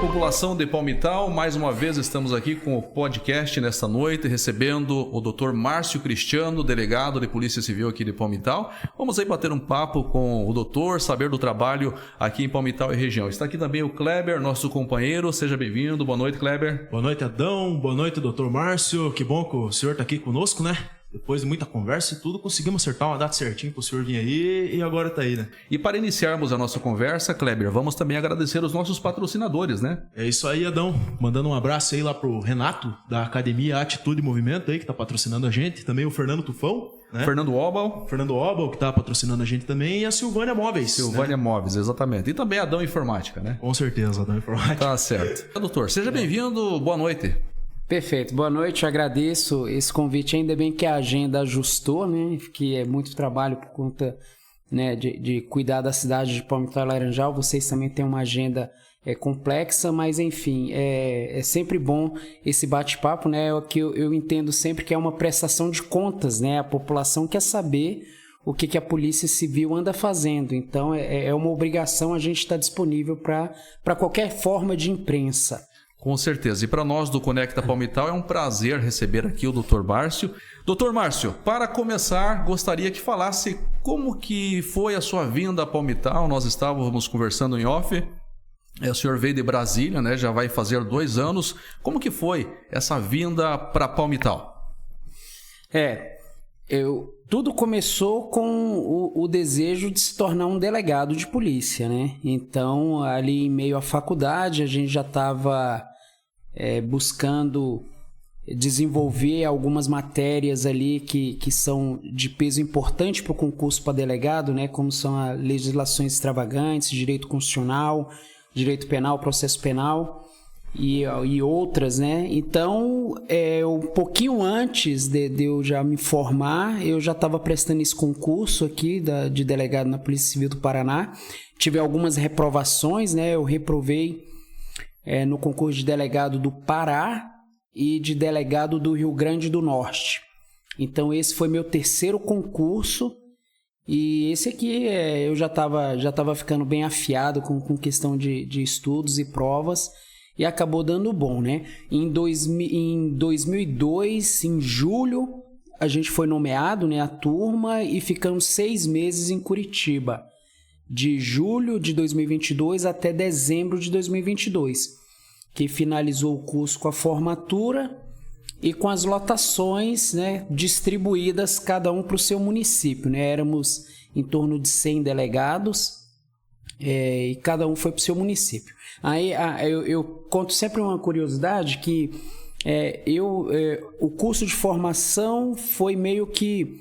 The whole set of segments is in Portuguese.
população de Palmital, mais uma vez estamos aqui com o podcast nesta noite, recebendo o Dr. Márcio Cristiano, delegado de Polícia Civil aqui de Palmital. Vamos aí bater um papo com o doutor, saber do trabalho aqui em Palmital e região. Está aqui também o Kleber, nosso companheiro. Seja bem-vindo. Boa noite, Kleber. Boa noite, Adão. Boa noite, Dr. Márcio. Que bom que o senhor está aqui conosco, né? Depois de muita conversa e tudo, conseguimos acertar uma data certinho para o senhor vir aí e agora tá aí, né? E para iniciarmos a nossa conversa, Kleber, vamos também agradecer os nossos patrocinadores, né? É isso aí, Adão. Mandando um abraço aí lá pro Renato, da Academia Atitude e Movimento aí, que tá patrocinando a gente. Também o Fernando Tufão, né? Fernando Obal, que tá patrocinando a gente também. E a Silvânia Móveis. Silvânia, né? Móveis, exatamente. E também a Adão Informática, né? Com certeza, Adão Informática. Tá certo. Doutor, seja bem-vindo. Boa noite. Perfeito, boa noite, eu agradeço esse convite, ainda bem que a agenda ajustou, né, que é muito trabalho por conta, né, de cuidar da cidade de Palmital e Laranjal, vocês também têm uma agenda complexa, mas enfim, é sempre bom esse bate-papo, né, o que eu entendo sempre que é uma prestação de contas, né, a população quer saber o que a Polícia Civil anda fazendo, então é uma obrigação a gente estar disponível para qualquer forma de imprensa. Com certeza. E para nós do Conecta Palmital é um prazer receber aqui o Dr. Márcio. Dr. Márcio, para começar, gostaria que falasse como que foi a sua vinda a Palmital. Nós estávamos conversando em off. O senhor veio de Brasília, né? Já vai fazer 2 anos. Como que foi essa vinda para Palmital? Tudo começou com o desejo de se tornar um delegado de polícia, né? Então, ali em meio à faculdade, a gente já estava buscando desenvolver algumas matérias ali que são de peso importante para o concurso para delegado, né? Como são as legislações extravagantes, direito constitucional, direito penal, processo penal e outras, né? Então, um pouquinho antes de eu já me formar, eu já estava prestando esse concurso aqui de delegado na Polícia Civil do Paraná. Tive algumas reprovações, né? Eu reprovei no concurso de delegado do Pará e de delegado do Rio Grande do Norte. Então, esse foi meu 3º concurso. E esse aqui eu já estava ficando bem afiado com questão de estudos e provas. E acabou dando bom, né? Em 2002, em julho, a gente foi nomeado, né, a turma, e ficamos 6 meses em Curitiba. De julho de 2022 até dezembro de 2022. Que finalizou o curso com a formatura e com as lotações, né, distribuídas cada um para o seu município, né? Éramos em torno de 100 delegados e cada um foi para o seu município. Aí eu conto sempre uma curiosidade que o curso de formação foi meio que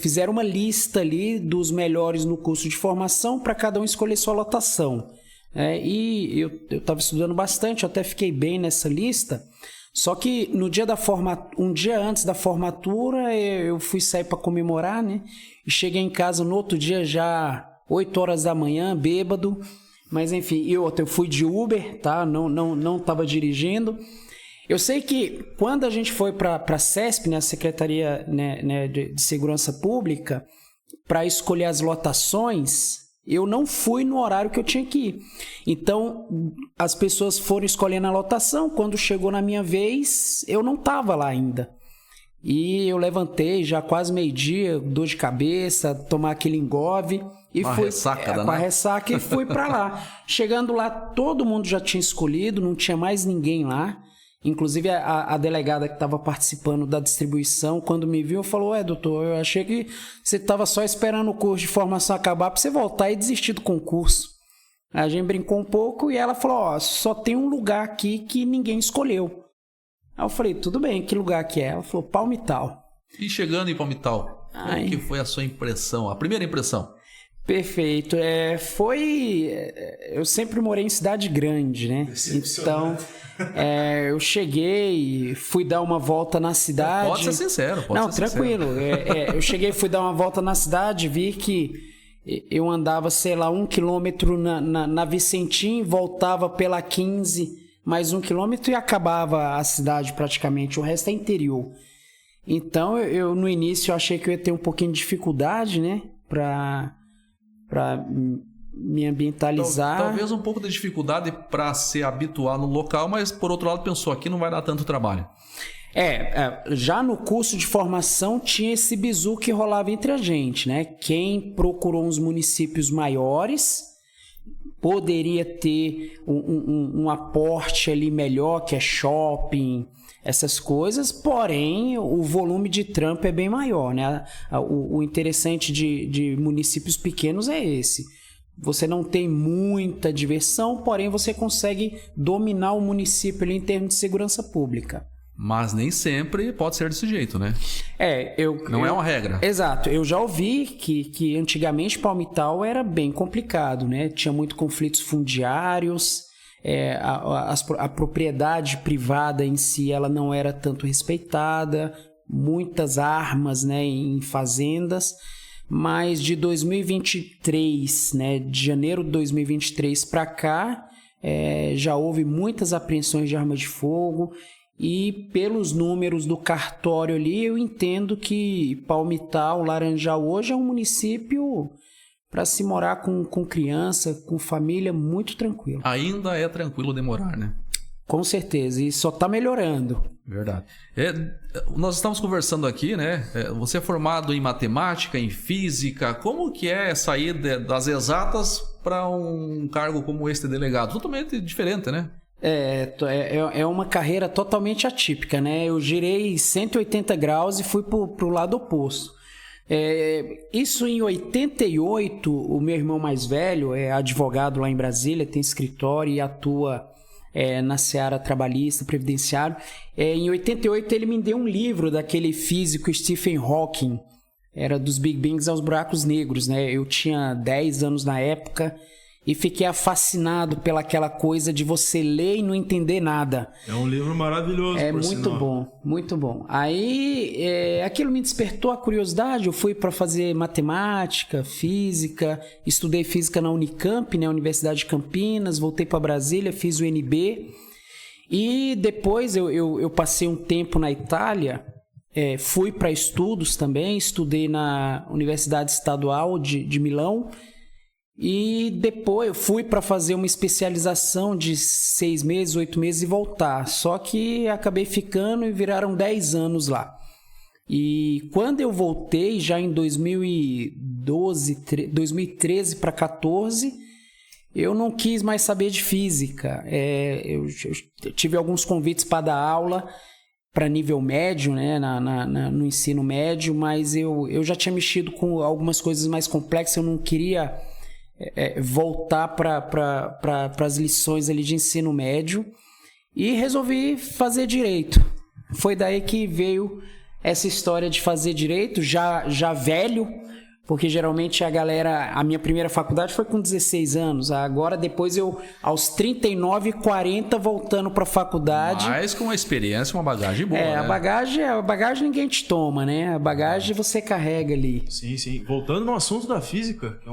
fizeram uma lista ali dos melhores no curso de formação para cada um escolher sua lotação. E eu estava estudando bastante, eu até fiquei bem nessa lista. Só que no dia um dia antes da formatura eu fui sair para comemorar, né? E cheguei em casa no outro dia já 8 horas da manhã, bêbado. Mas enfim, eu fui de Uber, tá? Não estava dirigindo. Eu sei que quando a gente foi para a CESP, né, a Secretaria, né, de Segurança Pública, para escolher as lotações, eu não fui no horário que eu tinha que ir. Então, as pessoas foram escolhendo a lotação. Quando chegou na minha vez, eu não estava lá ainda. E eu levantei já quase meio-dia, dor de cabeça, tomar aquele engove. E uma fui ressaca, com a ressaca e fui para lá. Chegando lá, todo mundo já tinha escolhido, não tinha mais ninguém lá. Inclusive a delegada que estava participando da distribuição, quando me viu, falou: doutor, eu achei que você estava só esperando o curso de formação acabar para você voltar e desistir do concurso. A gente brincou um pouco e ela falou: só tem um lugar aqui que ninguém escolheu. Aí eu falei: tudo bem, que lugar que é? Ela falou: Palmital. E chegando em Palmital, como que foi a sua impressão, a primeira impressão? Perfeito. Eu sempre morei em cidade grande, né? Então, eu cheguei, fui dar uma volta na cidade. Pode ser sincero, pode ser tranquilo. Eu cheguei, fui dar uma volta na cidade, vi que eu andava, sei lá, 1 quilômetro na Vicentim, voltava pela 15, mais 1 quilômetro e acabava a cidade praticamente. O resto é interior. Então, no início eu achei que eu ia ter um pouquinho de dificuldade, né? Para me ambientalizar. Talvez um pouco de dificuldade para se habituar no local, mas por outro lado pensou, aqui não vai dar tanto trabalho. Já no curso de formação tinha esse bizu que rolava entre a gente, né? Quem procurou uns municípios maiores poderia ter um aporte ali melhor, que é shopping, essas coisas, porém o volume de trampo é bem maior, né? O interessante de municípios pequenos é esse. Você não tem muita diversão, porém você consegue dominar o município ali em termos de segurança pública. Mas nem sempre pode ser desse jeito, né? Não é uma regra. Exato. Eu já ouvi que antigamente Palmital era bem complicado, né? Tinha muito conflitos fundiários, a propriedade privada em si ela não era tanto respeitada, muitas armas, né, em fazendas. Mas de 2023, né, de janeiro de 2023 para cá, já houve muitas apreensões de armas de fogo. E pelos números do cartório ali, eu entendo que Palmital, Laranjal hoje é um município para se morar com criança, com família, muito tranquilo. Ainda é tranquilo demorar, né? Com certeza, e só está melhorando. Verdade. Nós estamos conversando aqui, né? Você é formado em matemática, em física. Como que é sair das exatas para um cargo como este delegado? Totalmente diferente, né? É uma carreira totalmente atípica, né? Eu girei 180 graus e fui pro lado oposto. Isso em 88, o meu irmão mais velho é advogado lá em Brasília, tem escritório e atua na seara trabalhista, previdenciário. Em 88 ele me deu um livro daquele físico Stephen Hawking, era dos Big Bangs aos buracos negros, né? Eu tinha 10 anos na época e fiquei fascinado pelaquela coisa de você ler e não entender nada. É um livro maravilhoso, por muito sinal. bom, muito bom. Aí, aquilo me despertou a curiosidade, eu fui para fazer matemática, física, estudei física na Unicamp, né, Universidade de Campinas, voltei para Brasília, fiz o UNB, e depois eu passei um tempo na Itália, fui para estudos também, estudei na Universidade Estadual de Milão, e depois eu fui para fazer uma especialização de 6 meses, 8 meses e voltar. Só que acabei ficando e viraram 10 anos lá. E quando eu voltei, já em 2013 para 2014, eu não quis mais saber de física. Eu tive alguns convites para dar aula para nível médio, né, no ensino médio, mas eu já tinha mexido com algumas coisas mais complexas, eu não queria voltar para as lições ali de ensino médio e resolvi fazer direito. Foi daí que veio essa história de fazer direito, já velho, porque geralmente a minha primeira faculdade foi com 16 anos, agora depois eu aos 39 e 40 voltando para a faculdade. Mas com uma experiência, uma bagagem boa, né? A bagagem ninguém te toma, né? A bagagem você carrega ali. Sim, sim. Voltando no assunto da física, que é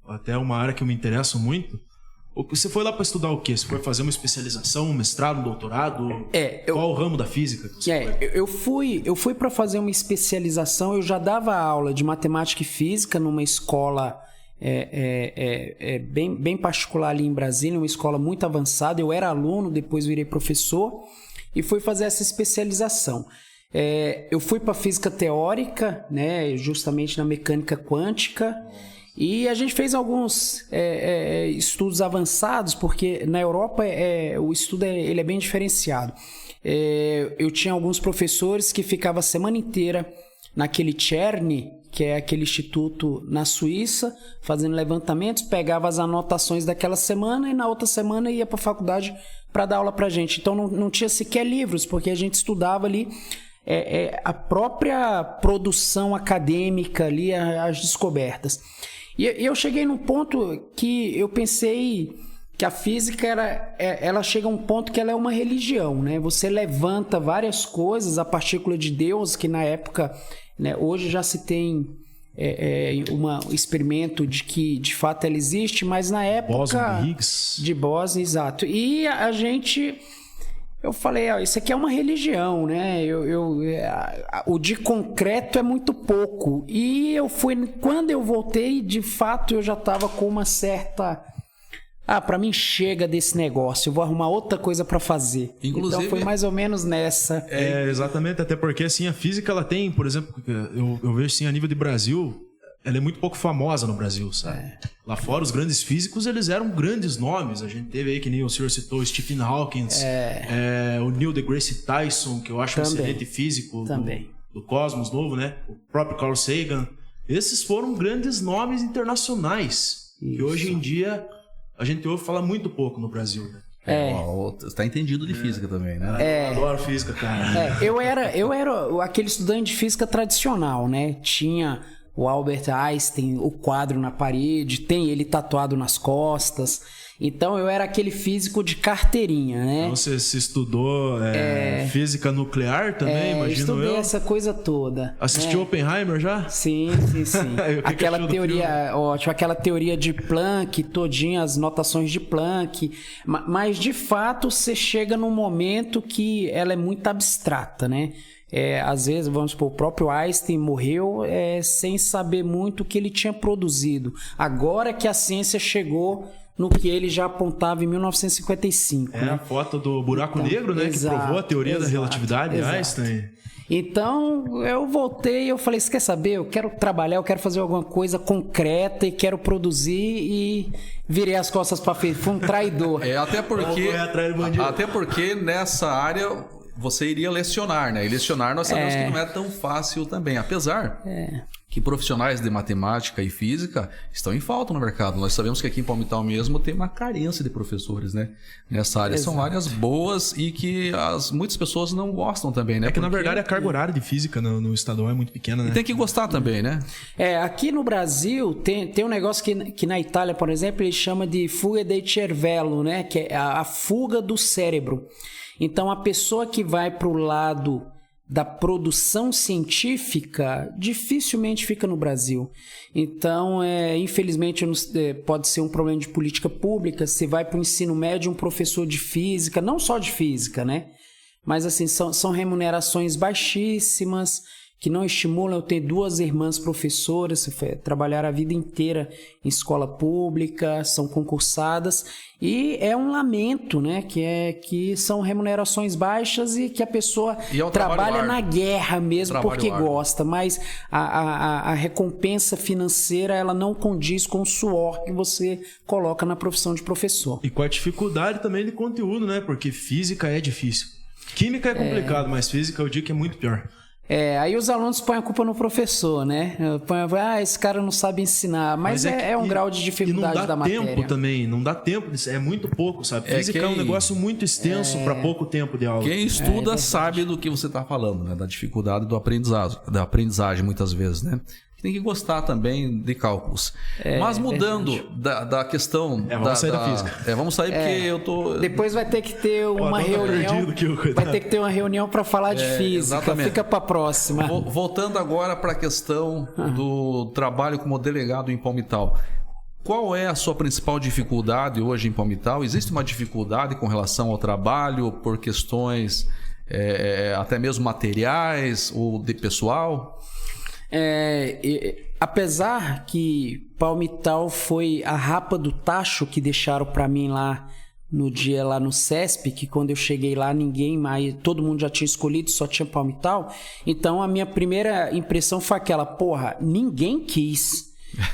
até uma área que eu me interesso muito. Você foi lá para estudar o quê? Você foi fazer uma especialização, um mestrado, um doutorado? Qual o ramo da física que você foi? Eu fui para fazer uma especialização. Eu já dava aula de matemática e física numa escola bem particular ali em Brasília, uma escola muito avançada. Eu era aluno, depois virei professor e fui fazer essa especialização. Eu fui para física teórica, né, justamente na mecânica quântica. E a gente fez alguns estudos avançados, porque na Europa o estudo ele é bem diferenciado. Eu tinha alguns professores que ficavam a semana inteira naquele CERN, que é aquele instituto na Suíça, fazendo levantamentos, pegava as anotações daquela semana e na outra semana ia para a faculdade para dar aula para a gente. Então não tinha sequer livros, porque a gente estudava ali a própria produção acadêmica ali, as descobertas. E eu cheguei num ponto que eu pensei que a física ela chega a um ponto que ela é uma religião, né? Você levanta várias coisas, a partícula de Deus, que na época, né, hoje já se tem um experimento de que de fato ela existe, mas na época Bóson de Higgs. De Bóson, exato. E a gente eu falei, isso aqui é uma religião, né? O de concreto é muito pouco. E quando eu voltei, de fato, eu já estava com uma certa... para mim chega desse negócio, eu vou arrumar outra coisa para fazer. Inclusive, então foi mais ou menos nessa. Exatamente, até porque assim, a física, ela tem, por exemplo, eu vejo assim, a nível de Brasil, ela é muito pouco famosa no Brasil, sabe? Lá fora, os grandes físicos, eles eram grandes nomes. A gente teve aí, que nem o senhor citou, o Stephen Hawking, o Neil deGrasse Tyson, que eu acho um excelente físico do cosmos novo, né? O próprio Carl Sagan. Esses foram grandes nomes internacionais, que hoje em dia a gente ouve falar muito pouco no Brasil, né? Você está entendido de física também, né? Eu adoro física, cara. Eu era aquele estudante de física tradicional, né? Tinha o Albert Einstein, o quadro na parede, tem ele tatuado nas costas. Então eu era aquele físico de carteirinha, né? Então você estudou física nuclear também, imagino estudei essa coisa toda. Assistiu Oppenheimer já? Sim. Aquela teoria, ótimo, aquela teoria de Planck, todinha, as notações de Planck. Mas de fato você chega num momento que ela é muito abstrata, né? Às vezes, vamos supor, o próprio Einstein morreu sem saber muito o que ele tinha produzido. Agora que a ciência chegou no que ele já apontava em 1955. A foto do buraco negro, né? Que provou a teoria da relatividade de Einstein. Então, eu voltei e eu falei, você quer saber? Eu quero trabalhar, eu quero fazer alguma coisa concreta e quero produzir, e virei as costas para frente. Fui um traidor. Até porque nessa área você iria lecionar, né? E lecionar nós sabemos que não é tão fácil também, apesar que profissionais de matemática e física estão em falta no mercado. Nós sabemos que aqui em Palmital mesmo tem uma carência de professores, né? Nessa área. São áreas boas e que muitas pessoas não gostam também, né? Que na verdade a carga horária de física no estadual é muito pequena, né? E tem que gostar também, né? Aqui no Brasil tem um negócio que na Itália, por exemplo, ele chama de fuga de cervello, né? Que é a fuga do cérebro. Então, a pessoa que vai para o lado da produção científica dificilmente fica no Brasil. Então, infelizmente, pode ser um problema de política pública. Você vai para o ensino médio, um professor de física, não só de física, né? Mas, assim, são remunerações baixíssimas, que não estimulam. Eu tenho 2 irmãs professoras, trabalharam a vida inteira em escola pública, são concursadas, e é um lamento, né? Que são remunerações baixas e que a pessoa trabalha na guerra mesmo porque gosta, mas a recompensa financeira, ela não condiz com o suor que você coloca na profissão de professor. E com a dificuldade também de conteúdo, né? Porque física é difícil. Química é complicado, mas física eu digo que é muito pior. Aí os alunos põem a culpa no professor, né? Esse cara não sabe ensinar. Mas é um grau de dificuldade da matéria. Não dá tempo também, não dá tempo, é muito pouco, sabe? Física é um negócio muito extenso para pouco tempo de aula. Quem estuda sabe do que você está falando, né? Da dificuldade do aprendizado, da aprendizagem muitas vezes, né? Tem que gostar também de cálculos. Mas mudando da questão... vamos sair da física. Vamos sair porque eu tô... Depois vai ter que ter uma reunião... Vai ter que ter uma reunião para falar de física. Exatamente. Fica para a próxima. Voltando agora para a questão do trabalho como delegado em Palmital. Qual é a sua principal dificuldade hoje em Palmital? Existe uma dificuldade com relação ao trabalho por questões até mesmo materiais ou de pessoal? Apesar que Palmital foi a rapa do tacho que deixaram para mim lá no dia lá no CESP, que quando eu cheguei lá ninguém mais, todo mundo já tinha escolhido, só tinha Palmital. Então a minha primeira impressão foi aquela, ninguém quis,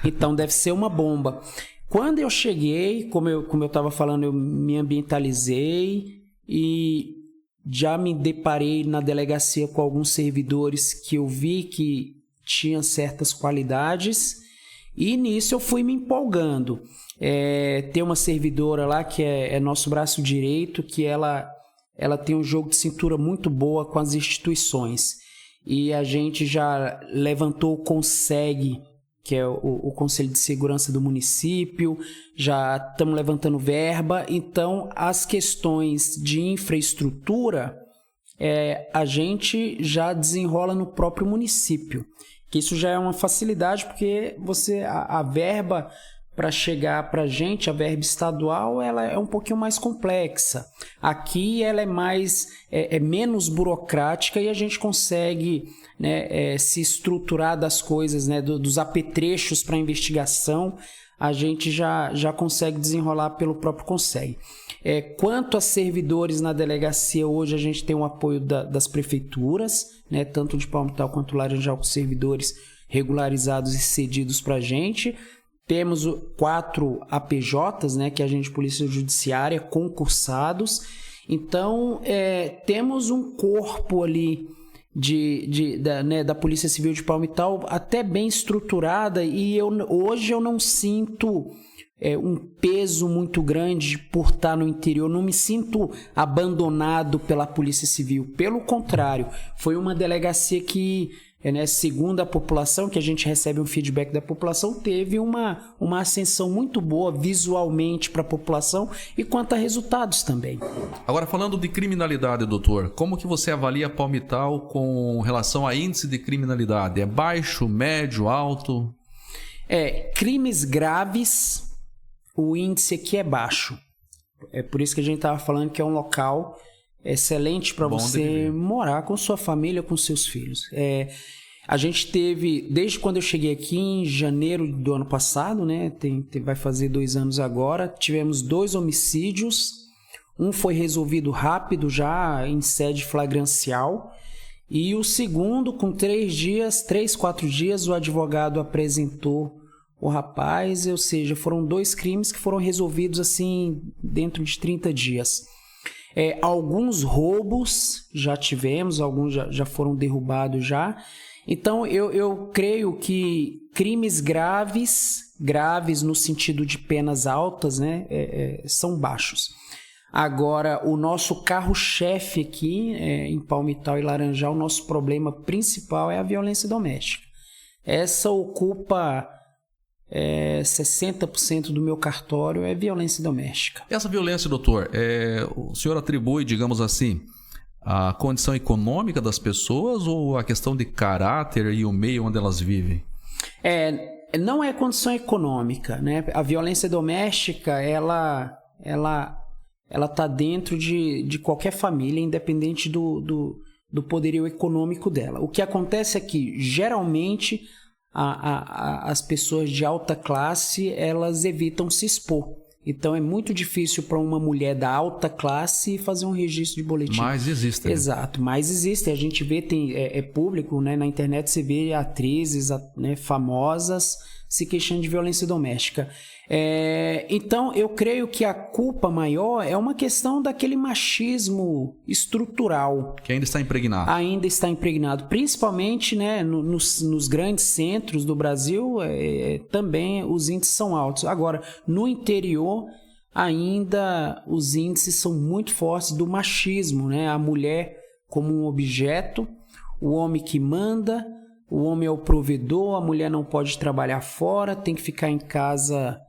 então deve ser uma bomba. Quando eu cheguei, como eu estava falando, eu me ambientalizei e já me deparei na delegacia com alguns servidores que eu vi que tinha certas qualidades, e nisso eu fui me empolgando. Tem uma servidora lá que é nosso braço direito, que ela tem um jogo de cintura muito boa com as instituições, e a gente já levantou o CONSEG, que é o Conselho de Segurança do município, já estamos levantando verba. Então as questões de infraestrutura a gente já desenrola no próprio município, que isso já é uma facilidade, porque a verba para chegar para a gente, a verba estadual, ela é um pouquinho mais complexa. Aqui ela é mais, menos burocrática e a gente consegue, né, se estruturar das coisas, né, dos apetrechos para investigação, a gente já consegue desenrolar pelo próprio Conseg. Quanto a servidores na delegacia, hoje a gente tem o apoio das prefeituras, né, tanto de Palmital quanto Laranjal, com servidores regularizados e cedidos para a gente. Temos 4 APJs, né, que é Agente de Polícia Judiciária, concursados. Então, temos um corpo ali da Polícia Civil de Palmital até bem estruturada, e hoje eu não sinto um peso muito grande por estar no interior, não me sinto abandonado pela Polícia Civil. Pelo contrário, foi uma delegacia que, segundo a população, que a gente recebe um feedback da população, teve uma ascensão muito boa visualmente para a população e quanto a resultados também. Agora, falando de criminalidade, doutor, como que você avalia Palmital com relação a índice de criminalidade? É baixo, médio, alto? Crimes graves, o índice aqui é baixo. É por isso que a gente estava falando que é um local excelente para você morar com sua família, com seus filhos. A gente teve, desde quando eu cheguei aqui em janeiro do ano passado, né, vai fazer 2 anos agora, tivemos 2 homicídios. Um foi resolvido rápido já em sede flagrancial, e o segundo, com 3, 4 dias, o advogado apresentou o rapaz, ou seja, foram 2 crimes que foram resolvidos assim dentro de 30 dias. Alguns roubos já tivemos, alguns já foram derrubados já. Então, eu creio que crimes graves no sentido de penas altas, né, são baixos. Agora, o nosso carro-chefe aqui, em Palmital e Laranjal, o nosso problema principal é a violência doméstica. Essa ocupa 60% do meu cartório, é violência doméstica. Essa violência, doutor, o senhor atribui, digamos assim, a condição econômica das pessoas ou a questão de caráter e o meio onde elas vivem? Não é condição econômica, né? A violência doméstica, ela tá dentro de qualquer família, independente do poderio econômico dela. O que acontece é que, geralmente, as pessoas de alta classe, elas evitam se expor. Então é muito difícil para uma mulher da alta classe fazer um registro de boletim. Mas existem. Exato, mas existem. A gente vê, é público, né? Na internet você vê atrizes, né, famosas se queixando de violência doméstica. Então eu creio que a culpa maior é uma questão daquele machismo estrutural. Que ainda está impregnado. Ainda está impregnado. Principalmente, né, nos grandes centros do Brasil, também os índices são altos. Agora, no interior, ainda os índices são muito fortes do machismo, né? A mulher como um objeto, o homem que manda, o homem é o provedor, a mulher não pode trabalhar fora, tem que ficar em casa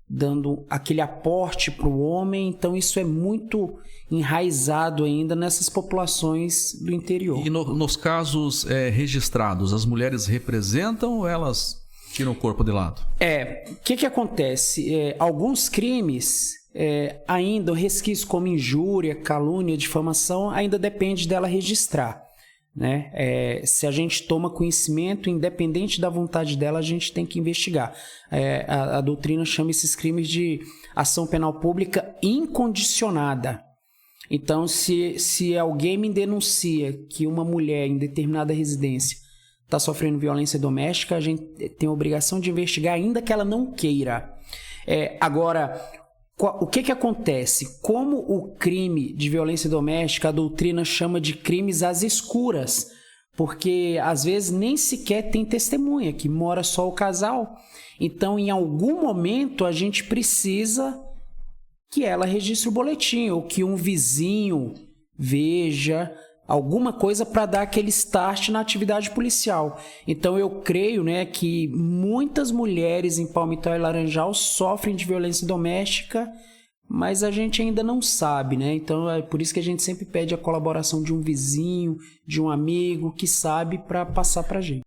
dando aquele aporte para o homem. Então isso é muito enraizado ainda nessas populações do interior. E nos casos registrados, as mulheres representam ou elas tiram o corpo de lado? O que acontece? Alguns crimes, ainda o resquício como injúria, calúnia, difamação, ainda depende dela registrar, né? Se a gente toma conhecimento, independente da vontade dela, a gente tem que investigar. A doutrina chama esses crimes de ação penal pública incondicionada. Então, se alguém me denuncia que uma mulher em determinada residência está sofrendo violência doméstica, a gente tem a obrigação de investigar, ainda que ela não queira. Agora, o que acontece? Como o crime de violência doméstica, a doutrina chama de crimes às escuras, porque às vezes nem sequer tem testemunha, que mora só o casal. Então, em algum momento, a gente precisa que ela registre o boletim, ou que um vizinho veja alguma coisa para dar aquele start na atividade policial. Então eu creio, né, que muitas mulheres em Palmital e Laranjal sofrem de violência doméstica, mas a gente ainda não sabe, né? Então é por isso que a gente sempre pede a colaboração de um vizinho, de um amigo que sabe, para passar para a gente.